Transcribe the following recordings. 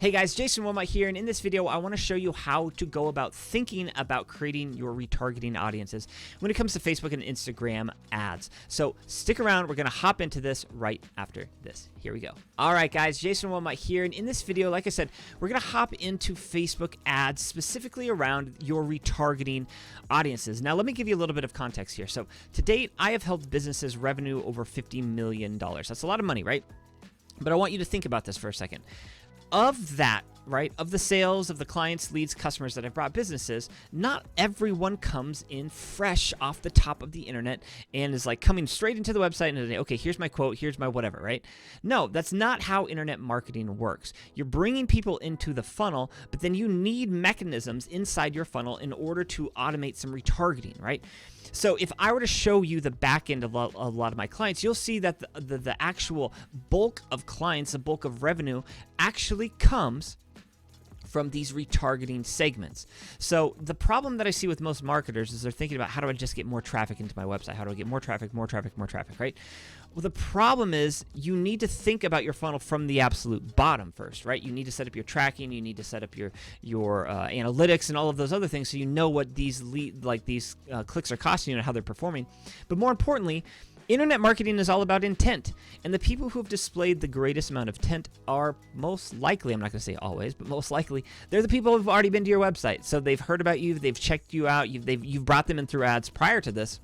Hey guys, Jason Wilmot here, and in this video I want to show you how to go about thinking about creating your retargeting audiences when it comes to Facebook and Instagram ads. So stick around, we're going to hop into this right after this. Here we go. Alright guys, Jason Wilmot here, and in this video, like I said, we're going to hop into Facebook ads specifically around your retargeting audiences. Now let me give you a little bit of context here. So to date, I have helped businesses revenue over $50 million. That's a lot of money, right? But I want you to think about this for a second. Of that, right, of the sales, of the clients, leads, customers that have brought businesses, not everyone comes in fresh off the top of the internet and is like coming straight into the website and okay, here's my quote, here's my whatever, right? No, that's not how internet marketing works. You're bringing people into the funnel, but then you need mechanisms inside your funnel in order to automate some retargeting, right? So if I were to show you the back end of a lot of my clients, you'll see that the actual bulk of clients, the bulk of revenue actually comes from these retargeting segments. So the problem that I see with most marketers is they're thinking about, how do I just get more traffic into my website? How do I get more traffic, right? Well, the problem is you need to think about your funnel from the absolute bottom first, right? You need to set up your tracking, you need to set up your analytics and all of those other things so you know what these clicks are costing you and how they're performing. But more importantly, internet marketing is all about intent, and the people who have displayed the greatest amount of intent are most likely, I'm not going to say always, but most likely, they're the people who've already been to your website. So they've heard about you, they've checked you out, you've brought them in through ads prior to this.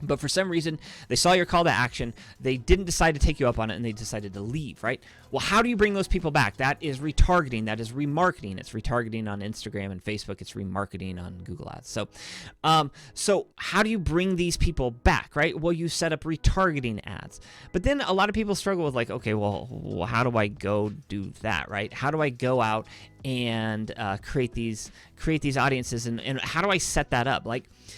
But for some reason, they saw your call to action, they didn't decide to take you up on it, and they decided to leave, right? Well, how do you bring those people back? That is retargeting, that is remarketing. It's retargeting on Instagram and Facebook, it's remarketing on Google Ads. So how do you bring these people back, right? Well, you set up retargeting ads. But then a lot of people struggle with like, okay, well, how do I go do that, right? How do I go out and create these audiences, and how do I set that up?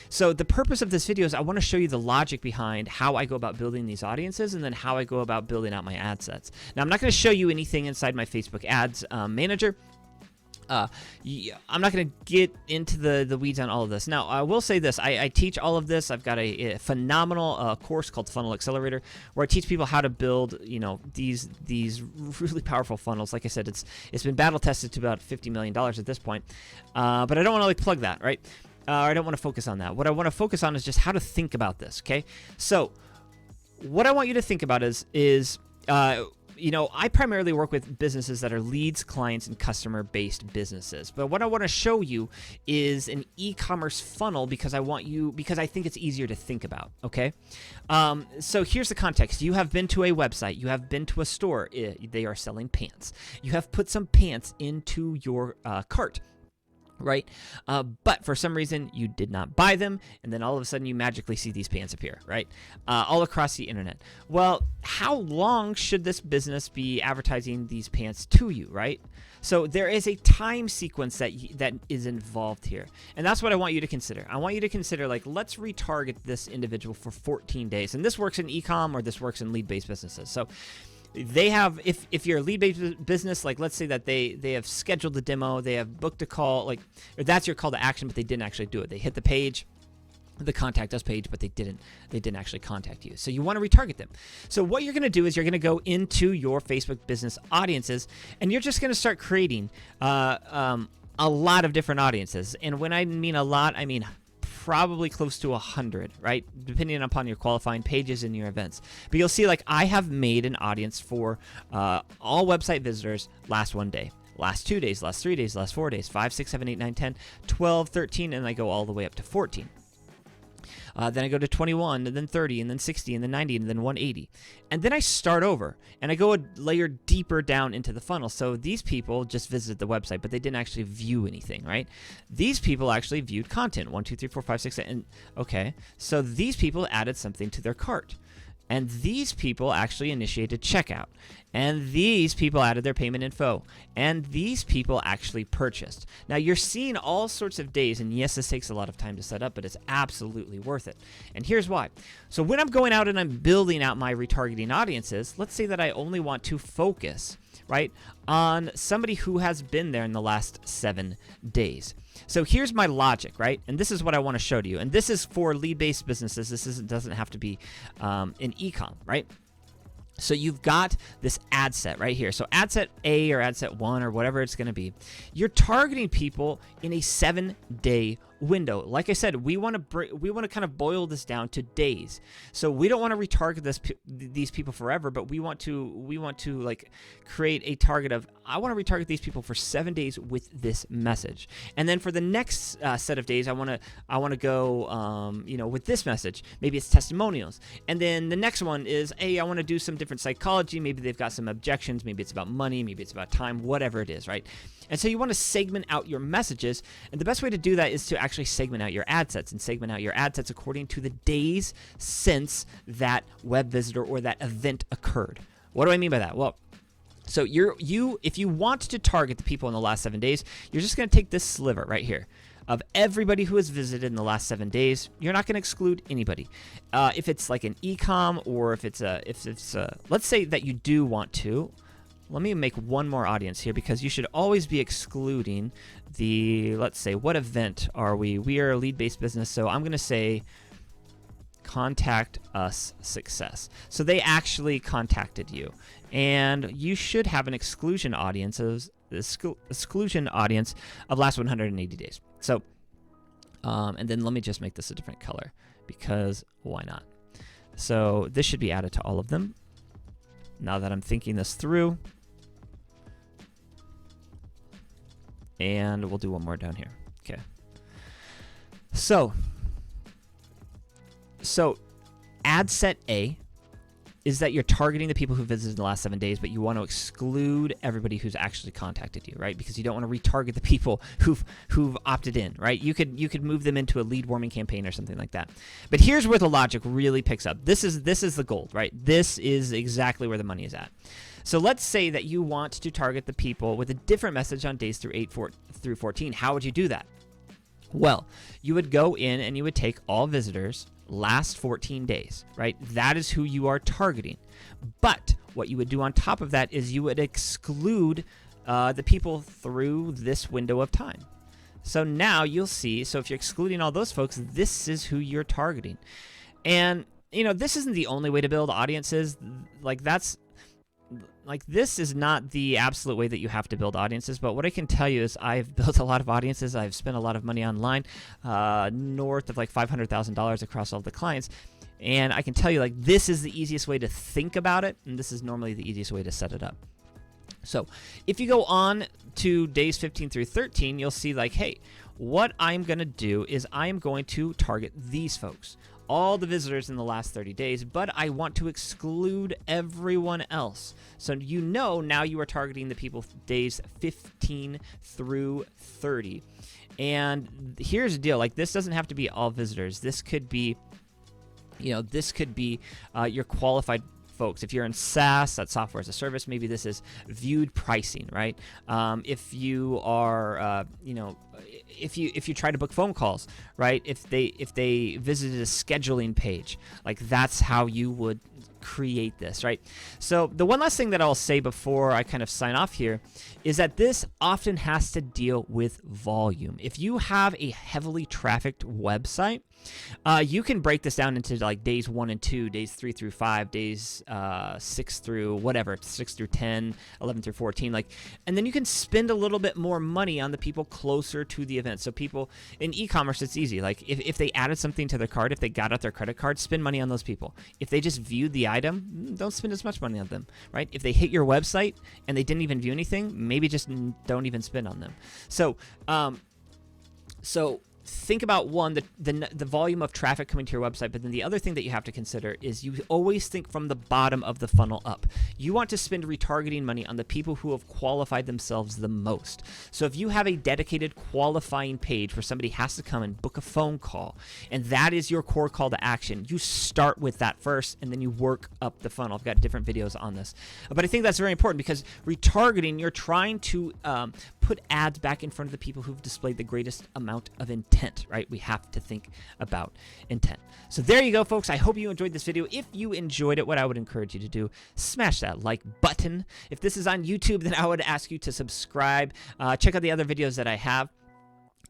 So the purpose of this video is I want to show you the logic behind how I go about building these audiences and then how I go about building out my ad sets. Now, I'm not going to show you anything inside my Facebook ads manager. I'm not going to get into the weeds on all of this. Now, I will say this. I teach all of this. I've got a phenomenal course called Funnel Accelerator where I teach people how to build, these really powerful funnels. Like I said, it's been battle tested to about $50 million at this point. But I don't want to plug that, right? I don't want to focus on that. What I want to focus on is just how to think about this, okay? So what I want you to think about is I primarily work with businesses that are leads, clients, and customer-based businesses. But what I want to show you is an e-commerce funnel because I think it's easier to think about, okay? So here's the context. You have been to a website. You have been to a store. They are selling pants. You have put some pants into your cart. Right? But for some reason, you did not buy them, and then all of a sudden, you magically see these pants appear, right? All across the internet. Well, how long should this business be advertising these pants to you, right? So there is a time sequence that is involved here, and that's what I want you to consider. I want you to consider, let's retarget this individual for 14 days, and this works in e-com or this works in lead-based businesses. So they have, if you're a lead-based business, let's say that they have scheduled the demo, they have booked a call, or that's your call to action, but they didn't actually do it. They hit the page, the contact us page, but they didn't actually contact you. So you want to retarget them. So what you're going to do is you're going to go into your Facebook business audiences, and you're just going to start creating a lot of different audiences. And when I mean a lot, I mean probably close to 100, right? Depending upon your qualifying pages and your events. But you'll see, I have made an audience for all website visitors last 1 day, last 2 days, last 3 days, last 4 days, 5, 6, 7, 8, 9, 10, 12, 13, and I go all the way up to 14. Then I go to 21, and then 30, and then 60, and then 90, and then 180. And then I start over, and I go a layer deeper down into the funnel. So these people just visited the website, but they didn't actually view anything, right? These people actually viewed content, 1, 2, 3, 4, 5, 6, and okay. So these people added something to their cart. And these people actually initiated checkout. And these people added their payment info. And these people actually purchased. Now, you're seeing all sorts of days, and yes, this takes a lot of time to set up, but it's absolutely worth it. And here's why. So when I'm going out and I'm building out my retargeting audiences, let's say that I only want to focus, right, on somebody who has been there in the last 7 days. So here's my logic, right? And this is what I want to show to you. And this is for lead-based businesses. This doesn't have to be in e-com, right? So you've got this ad set right here. So ad set A or ad set 1 or whatever it's going to be. You're targeting people in a 7-day window. Like I said, we want to kind of boil this down to days. So we don't want to retarget these people forever, but we want to like create a target of, I want to retarget these people for 7 days with this message. And then for the next set of days, I want to go with this message. Maybe it's testimonials. And then the next one is, hey, I want to do some different psychology. Maybe they've got some objections. Maybe it's about money. Maybe it's about time, whatever it is, right? And so you want to segment out your messages. And the best way to do that is to actually segment out your ad sets, and segment out your ad sets according to the days since that web visitor or that event occurred. What do I mean by that? Well, so if you want to target the people in the last 7 days, you're just going to take this sliver right here of everybody who has visited in the last 7 days. You're not going to exclude anybody. If it's like an e-com, or if it's let's say that you do want to. Let me make one more audience here, because you should always be excluding let's say, what event are we? We are a lead-based business, so I'm going to say contact us success. So they actually contacted you, and you should have an exclusion audience of last 180 days. So, and then let me just make this a different color, because why not? So this should be added to all of them. Now that I'm thinking this through. And we'll do one more down here. Okay. So ad set A is that you're targeting the people who visited in the last 7 days, but you want to exclude everybody who's actually contacted you, right? Because you don't want to retarget the people who've opted in, right? You could move them into a lead warming campaign or something like that. But here's where the logic really picks up. This is the gold, right? This is exactly where the money is at. So let's say that you want to target the people with a different message on days through 8 through 14. How would you do that? Well, you would go in and you would take all visitors last 14 days, right? That is who you are targeting. But what you would do on top of that is you would exclude the people through this window of time. So now you'll see, so if you're excluding all those folks, this is who you're targeting. And, this isn't the only way to build audiences. This is not the absolute way that you have to build audiences, but what I can tell you is I've built a lot of audiences. I've spent a lot of money online, north of like $500,000 across all the clients. And I can tell you, this is the easiest way to think about it, and this is normally the easiest way to set it up. So if you go on to days 15 through 13, you'll see hey, what I'm going to do is I am going to target these folks, all the visitors in the last 30 days, but I want to exclude everyone else. So now you are targeting the people days 15 through 30. And here's the deal, this doesn't have to be all visitors. This could be, your qualified folks. If you're in SaaS, that's software as a service, maybe this is viewed pricing, right? If you are, if you try to book phone calls, right? If they visited a scheduling page, that's how you would create this, right? So the one last thing that I'll say before I kind of sign off here is that this often has to deal with volume. If you have a heavily trafficked website, you can break this down into days 1 and 2, days 3 through 5, days 6 through whatever, 6 through 10, 11 through 14, and then you can spend a little bit more money on the people closer to the event. So people in e-commerce, it's easy. If they added something to their cart, if they got out their credit card, spend money on those people. If they just viewed the item, don't spend as much money on them, right? If they hit your website and they didn't even view anything, maybe just don't even spend on them. So, think about one, the volume of traffic coming to your website, but then the other thing that you have to consider is you always think from the bottom of the funnel up. You want to spend retargeting money on the people who have qualified themselves the most. So if you have a dedicated qualifying page where somebody has to come and book a phone call, and that is your core call to action, you start with that first, and then you work up the funnel. I've got different videos on this. But I think that's very important, because retargeting, you're trying to put ads back in front of the people who've displayed the greatest amount of intent, right? We have to think about intent. So there you go, folks. I hope you enjoyed this video. If you enjoyed it, what I would encourage you to do, smash that like button. If this is on YouTube, then I would ask you to subscribe. Check out the other videos that I have.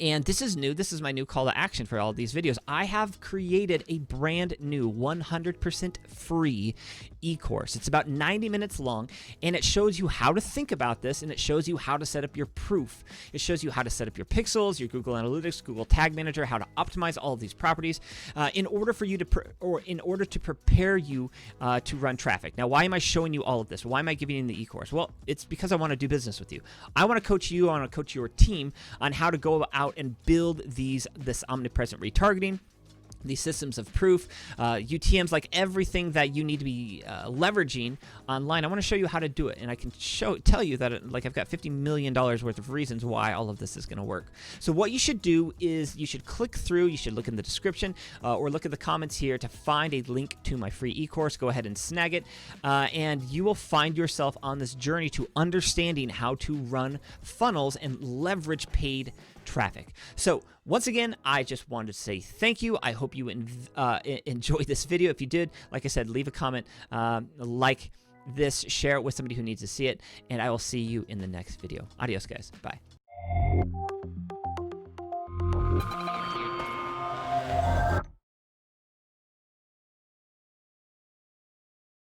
And this is new. This is my new call to action for all of these videos. I have created a brand new 100% free e-course. It's about 90 minutes long, and it shows you how to think about this, and it shows you how to set up your proof. It shows you how to set up your pixels, your Google Analytics, Google Tag Manager, how to optimize all of these properties in order for you to in order to prepare you to run traffic. Now, why am I showing you all of this? Why am I giving you the e-course? Well, it's because I want to do business with you. I want to coach you. I want to coach your team on how to go out and build this omnipresent retargeting, these systems of proof, UTMs, like everything that you need to be leveraging online. I want to show you how to do it, and I can tell you that I've got $50 million worth of reasons why all of this is going to work. So what you should do is you should click through, you should look in the description or look at the comments here to find a link to my free e-course. Go ahead and snag it, and you will find yourself on this journey to understanding how to run funnels and leverage paid traffic. So once again, I just wanted to say thank you. I hope you enjoyed this video. If you did, like I said, leave a comment, like this, share it with somebody who needs to see it, and I will see you in the next video. Adios, guys. Bye.